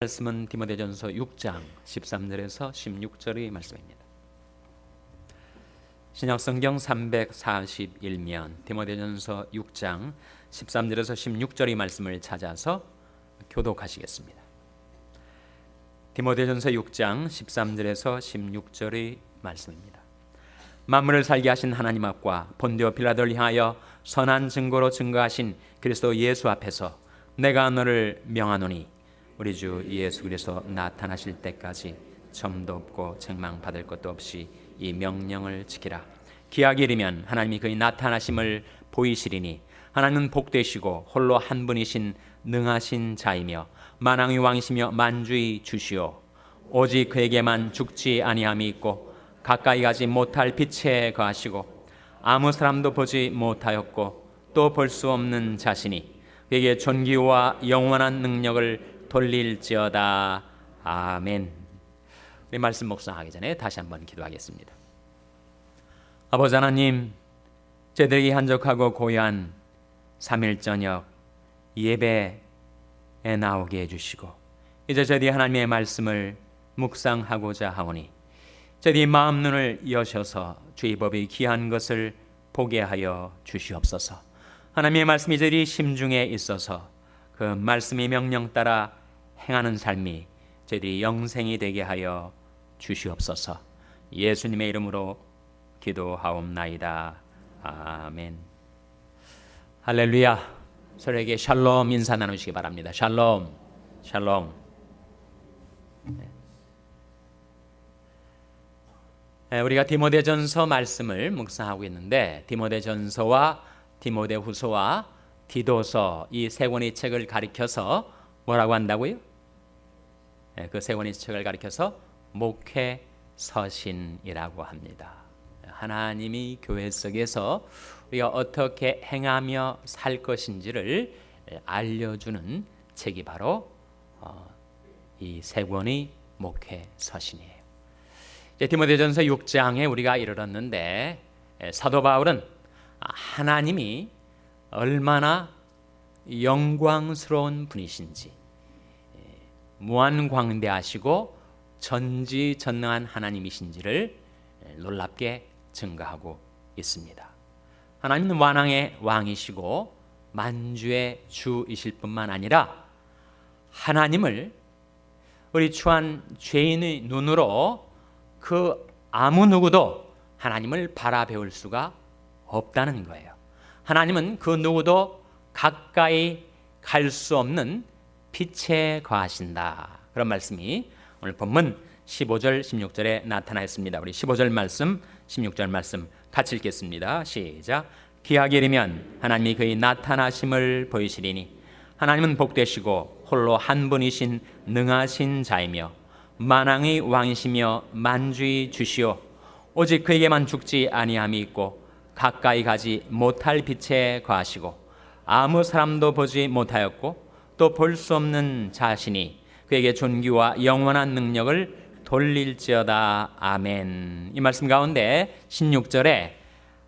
말씀은 디모데전서 6장 13절에서 16절의 말씀입니다. 신약성경 341면 디모데전서 6장 13절에서 16절의 말씀을 찾아서 교독하시겠습니다. 디모데전서 6장 13절에서 16절의 말씀입니다. 만물을 살게 하신 하나님 앞과 본디오 빌라도를 향하여 선한 증거로 증거하신 그리스도 예수 앞에서 내가 너를 명하노니 우리 주 예수 그리스도 나타나실 때까지 점도 없고 책망받을 것도 없이 이 명령을 지키라. 기약이 이르면 하나님이 그의 나타나심을 보이시리니 하나님은 복되시고 홀로 한 분이신 능하신 자이며 만왕의 왕이시며 만주의 주시오. 오직 그에게만 죽지 아니함이 있고 가까이 가지 못할 빛에 거하시고 아무 사람도 보지 못하였고 또 볼 수 없는 자신이 그에게 존귀와 영원한 능력을 돌릴지어다. 아멘. 우리 말씀 묵상하기 전에 다시 한번 기도하겠습니다. 아버지 하나님, 저희들이 한적하고 고요한 3일 저녁 예배에 나오게 해주시고 이제 저희들이 하나님의 말씀을 묵상하고자 하오니 저희들이 마음 눈을 여셔서 주의 법이 귀한 것을 보게 하여 주시옵소서. 하나님의 말씀이 저희들이 심중에 있어서 그 말씀의 명령 따라 행하는 삶이 저희들이 영생이 되게 하여 주시옵소서. 예수님의 이름으로 기도하옵나이다. 아멘. 할렐루야. 서로에게 샬롬 인사 나누시기 바랍니다. 샬롬, 샬롬. 우리가 디모데전서 말씀을 묵상하고 있는데 디모데전서와 디모데후서와 디도서 이 세 권의 책을 가리켜서 뭐라고 한다고요? 그 세 권의 책을 가리켜서 목회서신이라고 합니다. 하나님이 교회 속에서 우리가 어떻게 행하며 살 것인지를 알려주는 책이 바로 이 세 권의 목회서신이에요. 디모데전서 6장에 우리가 이르렀는데 사도 바울은 하나님이 얼마나 영광스러운 분이신지 무한광대하시고 전지전능한 하나님이신지를 놀랍게 증거하고 있습니다. 하나님은 만왕의 왕이시고 만주의 주이실 뿐만 아니라 하나님을 우리 추한 죄인의 눈으로 그 아무 누구도 하나님을 바라배울 수가 없다는 거예요. 하나님은 그 누구도 가까이 갈 수 없는 빛에 거하신다. 그런 말씀이 오늘 본문 15절 16절에 나타나 있습니다. 우리 15절 말씀 16절 말씀 같이 읽겠습니다. 시작. 기약이 이르면 하나님이 그의 나타나심을 보이시리니 하나님은 복되시고 홀로 한 분이신 능하신 자이며 만왕의 왕이시며 만주의 주시오. 오직 그에게만 죽지 아니함이 있고 가까이 가지 못할 빛에 거하시고 아무 사람도 보지 못하였고 또 볼 수 없는 자신이 그에게 존귀와 영원한 능력을 돌릴지어다. 아멘. 이 말씀 가운데 16절에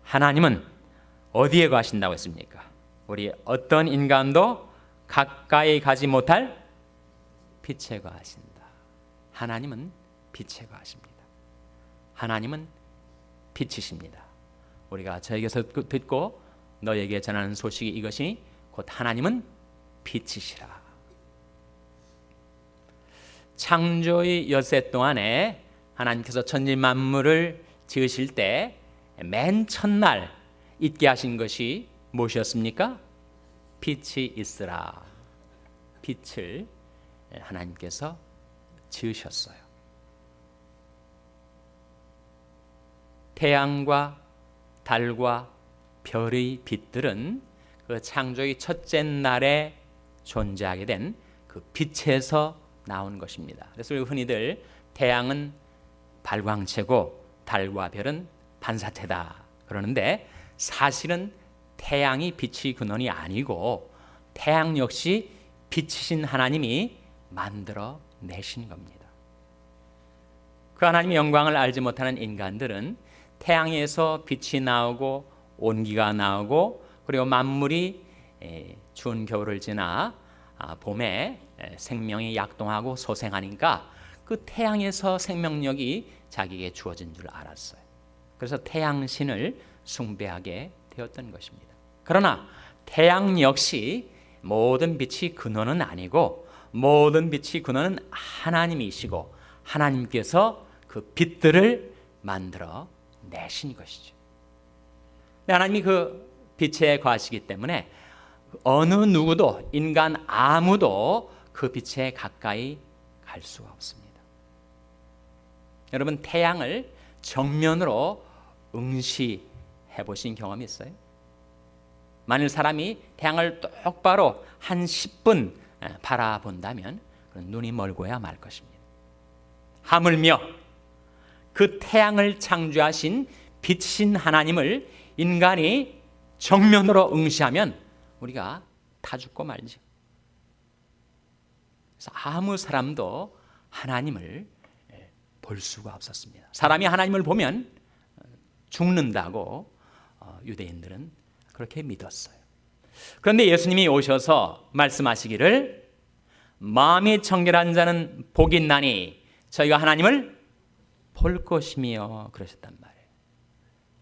하나님은 어디에 거하신다고 했습니까? 우리 어떤 인간도 가까이 가지 못할 빛에 거하신다. 하나님은 빛에 거하십니다. 하나님은 빛이십니다. 우리가 저에게서 듣고 너에게 전하는 소식이 이것이니 곧 하나님은 빛이시라. 창조의 엿새 동안에 하나님께서 천지 만물을 지으실 때 맨 첫날 있게 하신 것이 무엇이었습니까? 빛이 있으라. 빛을 하나님께서 지으셨어요. 태양과 달과 별의 빛들은 그 창조의 첫째 날에 존재하게 된 그 빛에서 나온 것입니다. 그래서 우리 흔히들 태양은 발광체고 달과 별은 반사체다 그러는데 사실은 태양이 빛의 근원이 아니고 태양 역시 빛이신 하나님이 만들어 내신 겁니다. 그 하나님의 영광을 알지 못하는 인간들은 태양에서 빛이 나오고 온기가 나오고 그리고 만물이 추운 겨울을 지나 봄에 생명이 약동하고 소생하니까 그 태양에서 생명력이 자기에게 주어진 줄 알았어요. 그래서 태양신을 숭배하게 되었던 것입니다. 그러나 태양 역시 모든 빛이 근원은 아니고 모든 빛이 근원은 하나님이시고 하나님께서 그 빛들을 만들어 내신 것이죠. 하나님이 그 빛에 거하시기 때문에 어느 누구도, 인간 아무도 그 빛에 가까이 갈 수가 없습니다. 여러분, 태양을 정면으로 응시해 보신 경험이 있어요? 만일 사람이 태양을 똑바로 한 10분 바라본다면 눈이 멀고야 말 것입니다. 하물며 그 태양을 창조하신 빛신 하나님을 인간이 정면으로 응시하면 우리가 다 죽고 말죠. 그래서 아무 사람도 하나님을 볼 수가 없었습니다. 사람이 하나님을 보면 죽는다고 유대인들은 그렇게 믿었어요. 그런데 예수님이 오셔서 말씀하시기를 마음이 청결한 자는 복이 있나니 저희가 하나님을 볼 것이며 그러셨단 말이에요.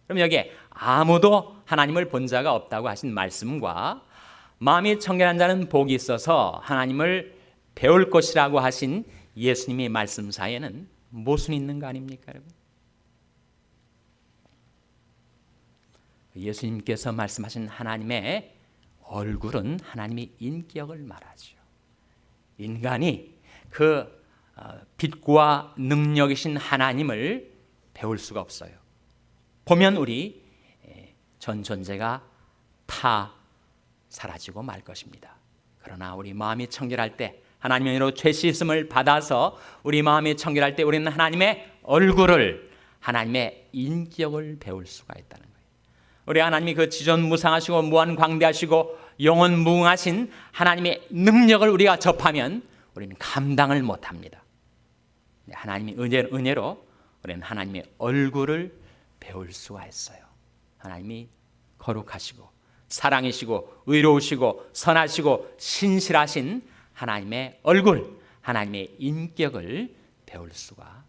그럼 여기에 아무도 하나님을 본 자가 없다고 하신 말씀과 마음이 청결한 자는 복이 있어서 하나님을 배울 것이라고 하신 예수님의 말씀 사이에는 모순이 있는 거 아닙니까, 여러분? 예수님께서 말씀하신 하나님의 얼굴은 하나님의 인격을 말하죠. 인간이 그 빛과 능력이신 하나님을 배울 수가 없어요. 보면 우리 전 존재가 다 사라지고 말 것입니다. 그러나 우리 마음이 청결할 때, 하나님의 은혜로 죄 씻음을 받아서 우리 마음이 청결할 때 우리는 하나님의 얼굴을, 하나님의 인격을 배울 수가 있다는 거예요. 우리 하나님이 그 지존무상하시고 무한광대하시고 영원무궁하신 하나님의 능력을 우리가 접하면 우리는 감당을 못합니다. 하나님의 은혜로 우리는 하나님의 얼굴을 배울 수가 있어요. 하나님이 거룩하시고 사랑이시고 의로우시고 선하시고 신실하신 하나님의 얼굴, 하나님의 인격을 배울 수가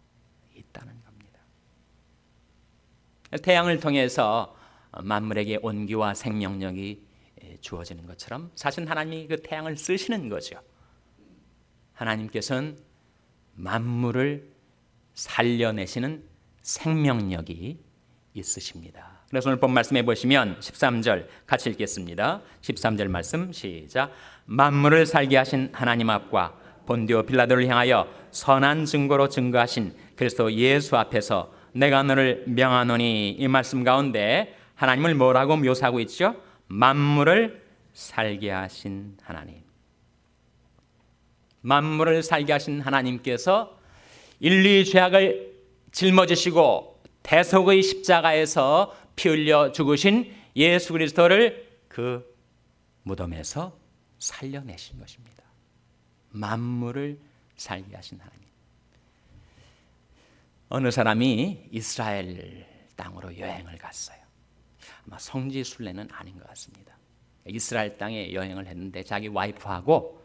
있다는 겁니다. 태양을 통해서 만물에게 온기와 생명력이 주어지는 것처럼 사실 하나님이 그 태양을 쓰시는 거죠. 하나님께서는 만물을 살려내시는 생명력이 있으십니다. 그래서 오늘 본 말씀해 보시면 13절 같이 읽겠습니다. 13절 말씀 시작. 만물을 살게 하신 하나님 앞과 본디오 빌라도를 향하여 선한 증거로 증거하신 그리스도 예수 앞에서 내가 너를 명하노니, 이 말씀 가운데 하나님을 뭐라고 묘사하고 있죠? 만물을 살게 하신 하나님. 만물을 살게 하신 하나님께서 인류의 죄악을 짊어지시고 대속의 십자가에서 피 흘려 죽으신 예수 그리스도를 그 무덤에서 살려내신 것입니다. 만물을 살게 하신 하나님. 어느 사람이 이스라엘 땅으로 여행을 갔어요. 아마 성지 순례는 아닌 것 같습니다. 이스라엘 땅에 여행을 했는데 자기 와이프하고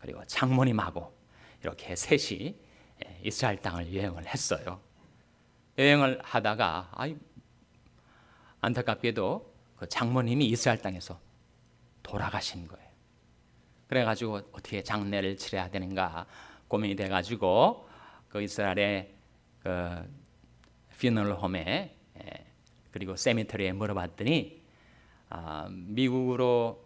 그리고 장모님하고 이렇게 셋이 이스라엘 땅을 여행을 했어요. 여행을 하다가 안타깝게도 그 장모님이 이스라엘 땅에서 돌아가신 거예요. 그래가지고 어떻게 장례를 치러야 되는가 고민이 돼가지고 그 이스라엘의 그 피너럴 홈에 그리고 세미터리에 물어봤더니 미국으로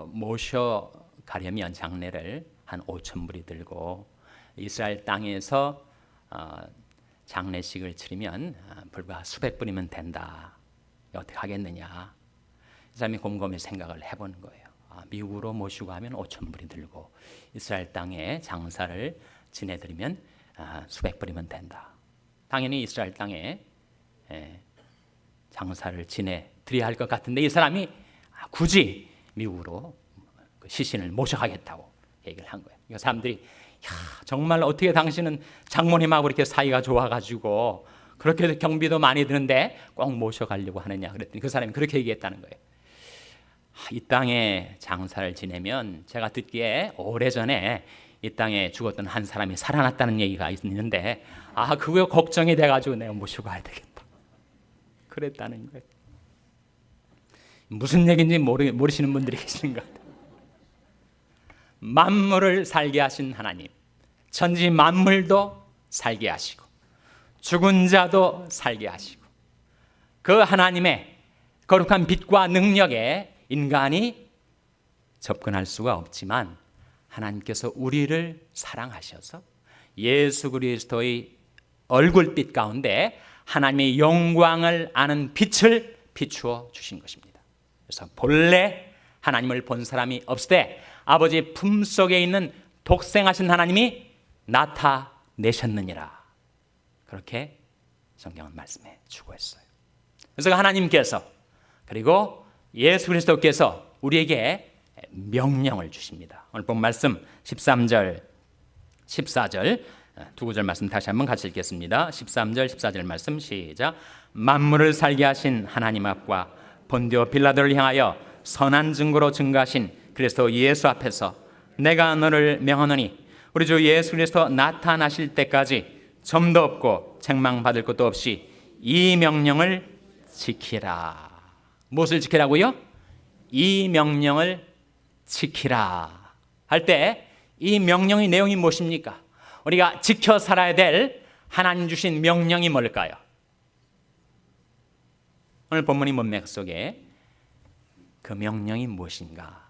모셔가려면 장례를 한 5,000불이 들고 이스라엘 땅에서 장례식을 치르면 불과 수백 불이면 된다. 어떻게 하겠느냐. 이 사람이 곰곰이 생각을 해보는 거예요. 미국으로 모시고 하면 5,000불이 들고 이스라엘 땅에 장사를 지내드리면 수백 불이면 된다. 당연히 이스라엘 땅에 장사를 지내드려야 할 것 같은데 이 사람이 굳이 미국으로 시신을 모셔가겠다고 얘기를 한 거예요. 그러니까 사람들이 정말 어떻게 당신은 장모님하고 이렇게 사이가 좋아가지고 그렇게 경비도 많이 드는데 꼭 모셔가려고 하느냐 그랬더니 그 사람이 그렇게 얘기했다는 거예요. 이 땅에 장사를 지내면 제가 듣기에 오래전에 이 땅에 죽었던 한 사람이 살아났다는 얘기가 있는데 그거 걱정이 돼가지고 내가 모시고 가야 되겠다 그랬다는 거예요. 무슨 얘기인지 모르시는 분들이 계시는 것 같아요. 만물을 살게 하신 하나님, 천지 만물도 살게 하시고 죽은 자도 살게 하시고 그 하나님의 거룩한 빛과 능력에 인간이 접근할 수가 없지만 하나님께서 우리를 사랑하셔서 예수 그리스도의 얼굴빛 가운데 하나님의 영광을 아는 빛을 비추어 주신 것입니다. 그래서 본래 하나님을 본 사람이 없으되 아버지 품속에 있는 독생하신 하나님이 나타내셨느니라. 그렇게 성경은 말씀해 주고 있어요. 그래서 하나님께서 그리고 예수 그리스도께서 우리에게 명령을 주십니다. 오늘 본 말씀 13절, 14절 두 구절 말씀 다시 한번 같이 읽겠습니다. 13절, 14절 말씀 시작. 만물을 살게 하신 하나님 앞과 본디오 빌라도를 향하여 선한 증거로 증거하신 그리스도 예수 앞에서 내가 너를 명하노니 우리 주 예수 그리스도 나타나실 때까지 점도 없고 책망받을 것도 없이 이 명령을 지키라. 무엇을 지키라고요? 이 명령을 지키라 할 때 이 명령의 내용이 무엇입니까? 우리가 지켜 살아야 될 하나님 주신 명령이 뭘까요? 오늘 본문의 문맥 속에 그 명령이 무엇인가?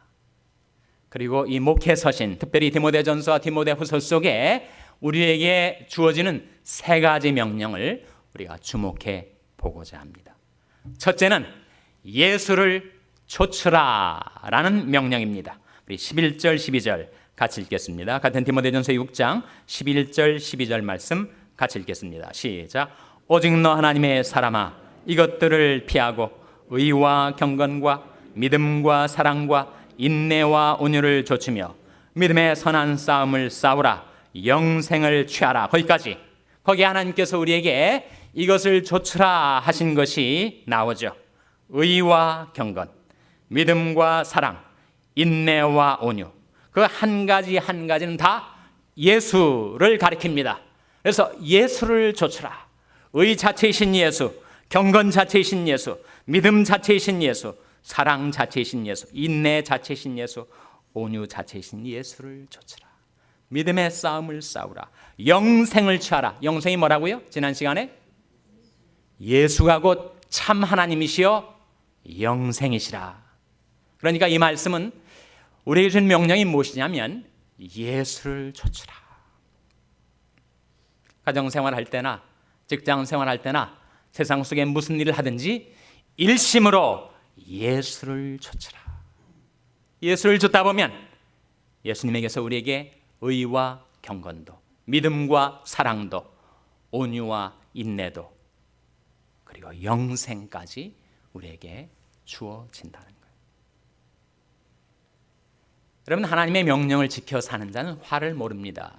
그리고 이 목회 서신, 특별히 디모데전서와 디모데후서 속에 우리에게 주어지는 세 가지 명령을 우리가 주목해 보고자 합니다. 첫째는 예수를 좇으라라는 명령입니다. 우리 11절, 12절 같이 읽겠습니다. 같은 디모데전서 6장 11절, 12절 말씀 같이 읽겠습니다. 시작. 오직 너 하나님의 사람아 이것들을 피하고 의와 경건과 믿음과 사랑과 인내와 온유를 좇으며 믿음의 선한 싸움을 싸우라. 영생을 취하라. 거기까지. 거기에 하나님께서 우리에게 이것을 좇으라 하신 것이 나오죠. 의와 경건, 믿음과 사랑, 인내와 온유. 그 한 가지 한 가지는 다 예수를 가리킵니다. 그래서 예수를 좇으라. 의 자체이신 예수, 경건 자체이신 예수, 믿음 자체이신 예수, 사랑 자체이신 예수, 인내 자체이신 예수, 온유 자체이신 예수를 좇으라. 믿음의 싸움을 싸우라. 영생을 취하라. 영생이 뭐라고요? 지난 시간에 예수가 곧 참 하나님이시여 영생이시라. 그러니까 이 말씀은 우리에게 준 명령이 무엇이냐면 예수를 좇으라. 가정생활 할 때나 직장생활 할 때나 세상 속에 무슨 일을 하든지 일심으로 예수를 좇으라. 예수를 좇다 보면 예수님에게서 우리에게 의와 경건도, 믿음과 사랑도, 온유와 인내도, 그리고 영생까지 우리에게 주어진다는 거예요. 여러분, 하나님의 명령을 지켜 사는 자는 화를 모릅니다.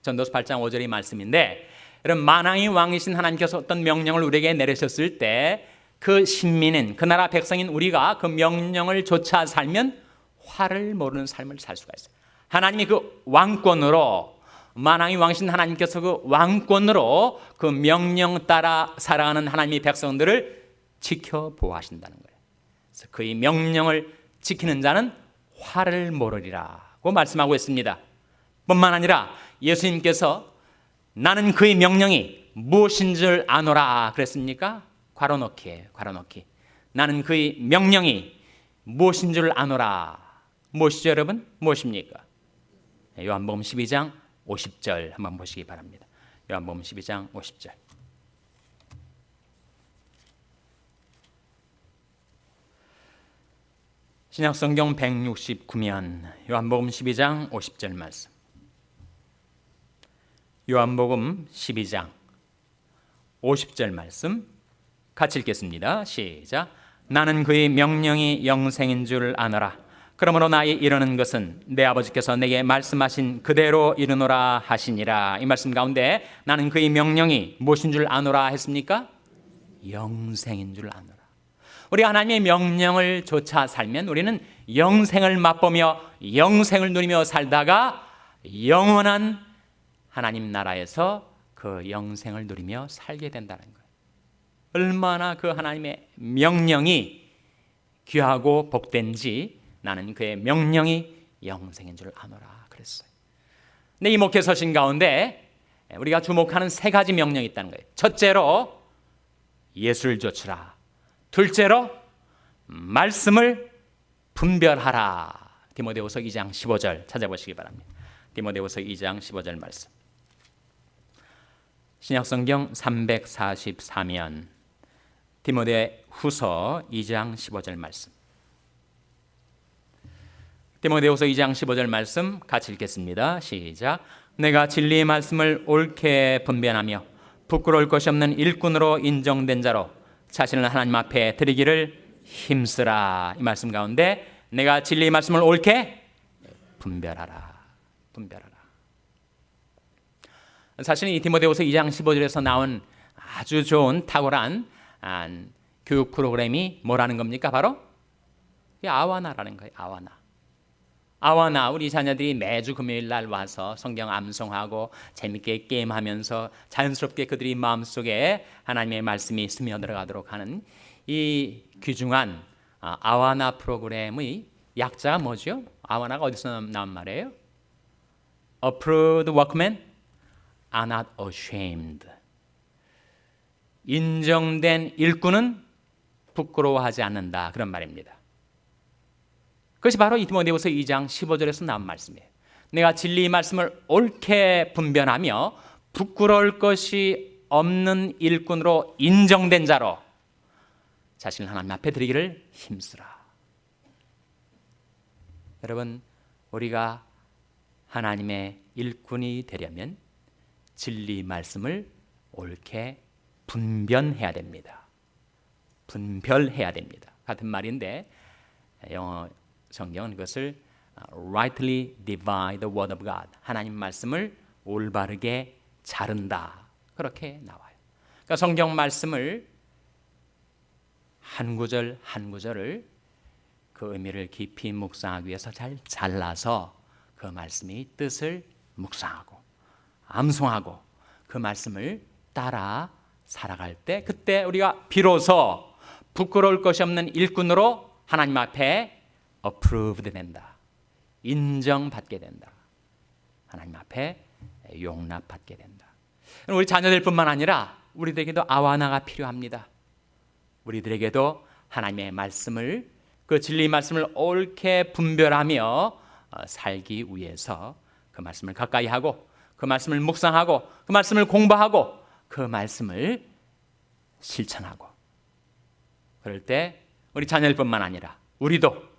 전도서 8장 5절의 말씀인데, 여러분, 만왕의 왕이신 하나님께서 어떤 명령을 우리에게 내리셨을 때 그 신민인, 그 나라 백성인 우리가 그 명령을 좇아 살면 화를 모르는 삶을 살 수가 있어요. 하나님이 그 왕권으로, 만왕의 왕이신 하나님께서 그 왕권으로 그 명령 따라 살아가는 하나님의 백성들을 지켜보아하신다는 거예요. 그래서 그의 명령을 지키는 자는 화를 모르리라고 말씀하고 있습니다. 뿐만 아니라 예수님께서 나는 그의 명령이 무엇인 줄 아노라 그랬습니까? 괄호넣기예요. 괄호넣기. 나는 그의 명령이 무엇인 줄 아노라. 무엇이죠, 여러분? 무엇입니까? 요한복음 12장 50절 한번 보시기 바랍니다. 요한복음 12장 50절. 신약성경 169면 요한복음 12장 50절 말씀. 요한복음 12장 50절 말씀 같이 읽겠습니다. 시작. 나는 그의 명령이 영생인 줄 아노라. 그러므로 나의 이르는 것은 내 아버지께서 내게 말씀하신 그대로 이르노라 하시니라. 이 말씀 가운데 나는 그의 명령이 무엇인 줄 아노라 했습니까? 영생인 줄 아노라. 우리 하나님의 명령을 좇아 살면 우리는 영생을 맛보며 영생을 누리며 살다가 영원한 하나님 나라에서 그 영생을 누리며 살게 된다는 거예요. 얼마나 그 하나님의 명령이 귀하고 복된지 나는 그의 명령이 영생인 줄 아노라 그랬어요. 근데 이 목회 서신 가운데 우리가 주목하는 세 가지 명령이 있다는 거예요. 첫째로 예수를 좇으라. 둘째로 말씀을 분별하라. 디모데후서 2장 15절 찾아보시기 바랍니다. 디모데후서 2장 15절 말씀. 신약성경 344면 디모데후서 2장 15절 말씀. 디모데후서 2장 15절 말씀 같이 읽겠습니다. 시작. 내가 진리의 말씀을 옳게 분별하며 부끄러울 것이 없는 일꾼으로 인정된 자로 자신을 하나님 앞에 드리기를 힘쓰라. 이 말씀 가운데 내가 진리의 말씀을 옳게 분별하라. 사실은 이 디모데후서 2장 15절에서 나온 아주 좋은 탁월한 교육 프로그램이 뭐라는 겁니까? 바로 아와나라는 거예요. 아와나 우리 자녀들이 매주 금요일 날 와서 성경 암송하고 재밌게 게임하면서 자연스럽게 그들이 마음속에 하나님의 말씀이 스며들어가도록 하는 이 귀중한 아와나 프로그램의 약자가 뭐죠? 아와나가 어디서 나온 말이에요? Approved workmen are not ashamed. 인정된 일꾼은 부끄러워하지 않는다. 그런 말입니다. 그것이 바로 이 디모데후서 2장 15절에서 나온 말씀이에요. 내가 진리의 말씀을 옳게 분별하며 부끄러울 것이 없는 일꾼으로 인정된 자로 자신을 하나님 앞에 드리기를 힘쓰라. 여러분, 우리가 하나님의 일꾼이 되려면 진리 말씀을 옳게 분별해야 됩니다. 같은 말인데 영어 성경은 그것을 rightly divide the word of God, 하나님 말씀을 올바르게 자른다, 그렇게 나와요. 그러니까 성경 말씀을 한 구절 한 구절을 그 의미를 깊이 묵상하기 위해서 잘 잘라서 그 말씀의 뜻을 묵상하고 암송하고 그 말씀을 따라 살아갈 때, 그때 우리가 비로소 부끄러울 것이 없는 일꾼으로 하나님 앞에 approved 된다. 인정받게 된다. 하나님 앞에 용납받게 된다. 우리 자녀들뿐만 아니라 우리들에게도 아와나가 필요합니다. 우리들에게도 하나님의 말씀을, 그 진리의 말씀을 옳게 분별하며 살기 위해서 그 말씀을 가까이 하고 그 말씀을 묵상하고 그 말씀을 공부하고 그 말씀을 실천하고, 그럴 때 우리 자녀들뿐만 아니라 우리도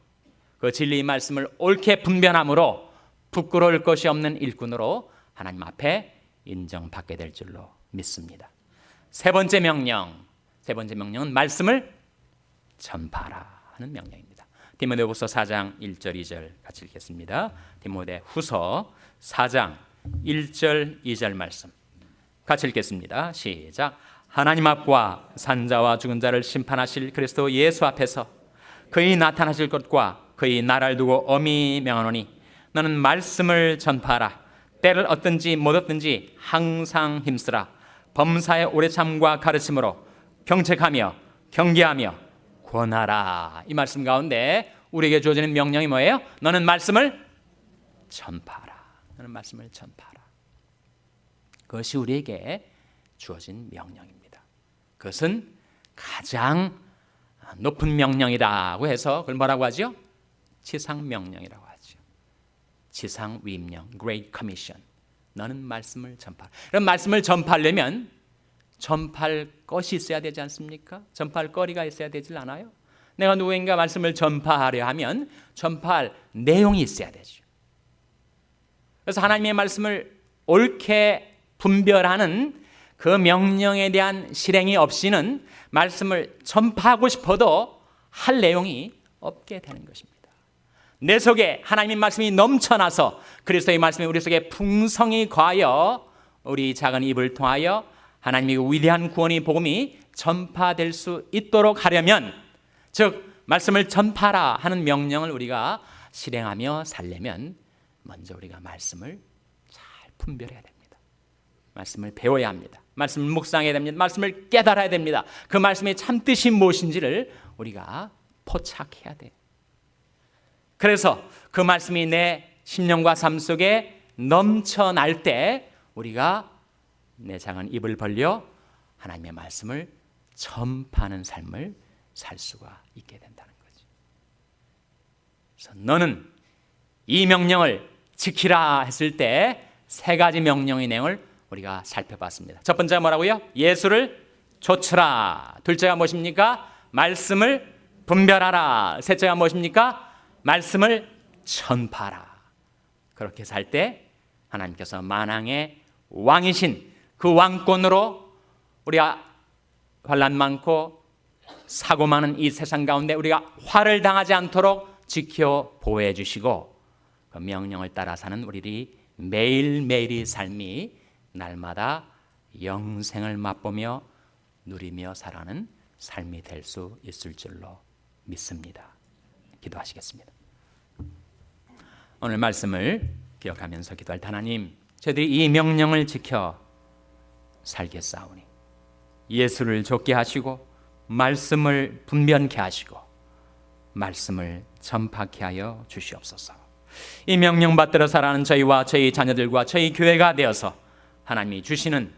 그 진리의 말씀을 옳게 분별함으로 부끄러울 것이 없는 일꾼으로 하나님 앞에 인정받게 될 줄로 믿습니다. 세 번째 명령은 말씀을 전파하라 하는 명령입니다. 디모데후서 4장 1절 2절 같이 읽겠습니다. 디모데후서 4장 1절 2절 말씀 같이 읽겠습니다. 시작. 하나님 앞과 산자와 죽은 자를 심판하실 그리스도 예수 앞에서 그의 나타나실 것과 그의 나라를 두고 엄히 명하노니 너는 말씀을 전파하라. 때를 얻든지 못 얻든지 항상 힘쓰라. 범사의 오래 참과 가르침으로 경책하며 경계하며 권하라. 이 말씀 가운데 우리에게 주어지는 명령이 뭐예요? 너는 말씀을 전파하라. 너는 말씀을 전파하라. 그것이 우리에게 주어진 명령입니다. 그것은 가장 높은 명령이라고 해서 그걸 뭐라고 하죠? 지상명령이라고 하죠. 지상위임령, Great Commission. 너는 말씀을 전파하라. 그럼 말씀을 전파하려면 전파할 것이 있어야 되지 않습니까? 전파할 거리가 있어야 되질 않아요? 내가 누구인가 말씀을 전파하려 하면 전파할 내용이 있어야 되죠. 그래서 하나님의 말씀을 옳게 분별하는 그 명령에 대한 실행이 없이는 말씀을 전파하고 싶어도 할 내용이 없게 되는 것입니다. 내 속에 하나님의 말씀이 넘쳐나서 그리스도의 말씀이 우리 속에 풍성히 과하여 우리 작은 입을 통하여 하나님의 위대한 구원의 복음이 전파될 수 있도록 하려면, 즉 말씀을 전파하라 하는 명령을 우리가 실행하며 살려면 먼저 우리가 말씀을 분별해야 됩니다. 말씀을 배워야 합니다. 말씀을 묵상해야 됩니다. 말씀을 깨달아야 됩니다. 그 말씀의 참뜻이 무엇인지를 우리가 포착해야 돼요. 그래서 그 말씀이 내 심령과 삶 속에 넘쳐날 때 우리가 내 작은 입을 벌려 하나님의 말씀을 전파하는 삶을 살 수가 있게 된다는 거죠. 그래서 너는 이 명령을 지키라 했을 때 세 가지 명령의 내용을 우리가 살펴봤습니다. 첫 번째가 뭐라고요? 예수를 좇으라. 둘째가 무엇입니까? 말씀을 분별하라. 셋째가 무엇입니까? 말씀을 전파하라. 그렇게 살 때 하나님께서 만왕의 왕이신 그 왕권으로 우리가 환난 많고 사고 많은 이 세상 가운데 우리가 화를 당하지 않도록 지켜 보호해 주시고 그 명령을 따라 사는 우리들이 매일매일의 삶이 날마다 영생을 맛보며 누리며 살아가는 삶이 될 수 있을 줄로 믿습니다. 기도하시겠습니다. 오늘 말씀을 기억하면서 기도할 때 하나님, 저희들이 이 명령을 지켜 살겠사오니 예수를 좇게 하시고 말씀을 분별케 하시고 말씀을 전파케 하여 주시옵소서. 이 명령 받들어 살아가는 저희와 저희 자녀들과 저희 교회가 되어서 하나님이 주시는